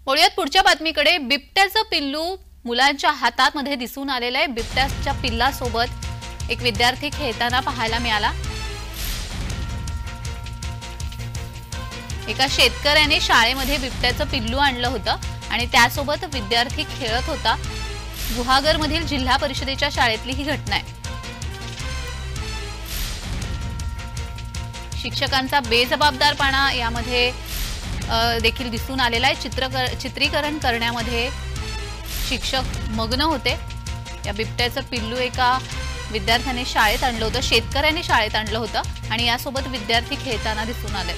वळूयात पुढच्या बातमीकडे। बिबट्याचं पिल्लू मुलांच्या हातामध्ये दिसून आलेलं आहे। बिबट्याच्या पिल्लासोबत एक विद्यार्थी खेळताना पाहायला मिळाला। एका शेतकऱ्याने शाळेमध्ये बिबट्याचं पिल्लू आणलं होतं आणि त्यासोबत विद्यार्थी खेळत होता। गुहागरमधील जिल्हा परिषदेच्या शाळेतली ही घटना आहे। शिक्षकांचा बेजबाबदारपणा यामध्ये देखील दिसून आलेला आहे। चित्रीकरण करण्यामध्ये शिक्षक मग्न होते। या बिबट्याचं पिल्लू एका विद्यार्थ्याने शाळेत आणलं होतं, शेतकऱ्याने शाळेत आणलं होतं आणि यासोबत विद्यार्थी खेळताना दिसून आले।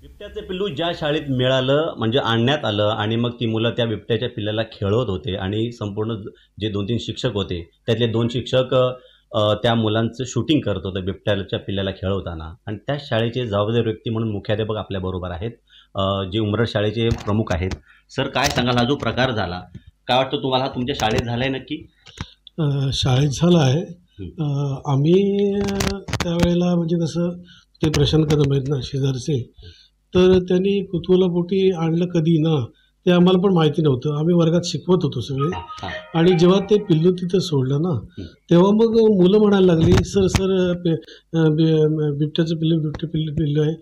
बिबट्याचे पिल्लू ज्या शाळेत मिळालं म्हणजे आणण्यात आलं आणि मग ती मुलं त्या बिबट्याच्या पिल्लाला खेळवत होते आणि संपूर्ण जे 2-3 शिक्षक होते त्यातले 2 शिक्षक त्या मुलांचं शूटिंग करत होते बिबट्याच्या पिल्लाला खेळवताना। आणि त्या शाळेचे जबाबदार व्यक्ती म्हणून मुख्याध्यापक आपल्या बरोबर आहेत, जे उमरड शाळेचे प्रमुख आहेत। सर, काय सांगाल, हा जो प्रकार झाला काय वाटतं तुम्हाला? तुमच्या शाळेत झालाय नक्की? शाळेत झाला आहे। आम्ही त्यावेळेला म्हणजे कसं ते प्रशांत कदम आहेत ना शेजारचे, तर त्यांनी कुतूहलापोटी आणलं कधी ना ते आम्हाला पण माहिती नव्हतं। आम्ही वर्गात शिकवत होतो सगळे आणि जेव्हा ते पिल्लू तिथं सोडलं ना तेव्हा मग मुलं म्हणायला लागली, सर सर बिबट्याचं पिल्लू आहे,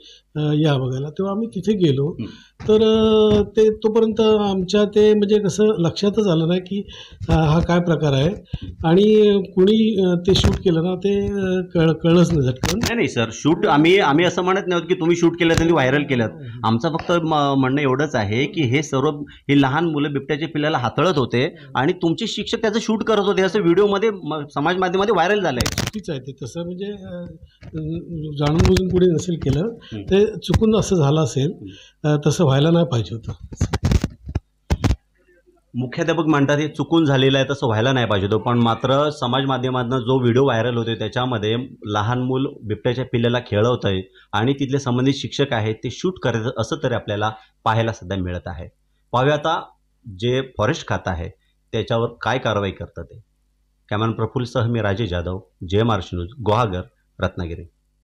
या बघायला। तेव्हा आम्ही तिथे गेलो तर ते तोपर्यंत आमच्या ते म्हणजे कसं लक्षातच आलं नाही की हा काय प्रकार आहे आणि कुणी ते शूट केलं ना ते कळलंच नाही झटकन। नाही सर, शूट आम्ही असं म्हणत नव्हतं की तुम्ही शूट केलं त्यांनी व्हायरल केलं। आमचं फक्त म्हणणं एवढंच आहे की हे लहान मुलं बिबट्याच्या पिल्लाला हातळत होते आणि तुमचे शिक्षक त्याचं शूट करत होते, असं व्हिडिओमध्ये समाज माध्यमामध्ये व्हायरल झालंय। चुकीचं आहे ते, तसं म्हणजे जाणून बुजून कुणी नसेल केलं, ते चुकून असं झालं असेल, तसं व्हायला नाही पाहिजे होतं। मुख्याध्यापक म्हणतात हे चुकून झालेलं आहे, तसं व्हायला नाही पाहिजे होतं, पण मात्र समाज माध्यमातून जो व्हिडिओ व्हायरल होतोय त्याच्यामध्ये लहान मूल बिबट्याच्या पिल्लाला खेळवत आहे आणि तिथले संबंधित शिक्षक आहेत ते शूट करत असं तरी आपल्याला पाहायला सध्या मिळत आहे। पाहूया आता जे फॉरेस्ट खातं आहे त्याच्यावर काय कारवाई करतं ते। कॅमेरामन प्रफुल्लसह मी राजेश जाधव, JMRC न्यूज, गुहागर, रत्नागिरी।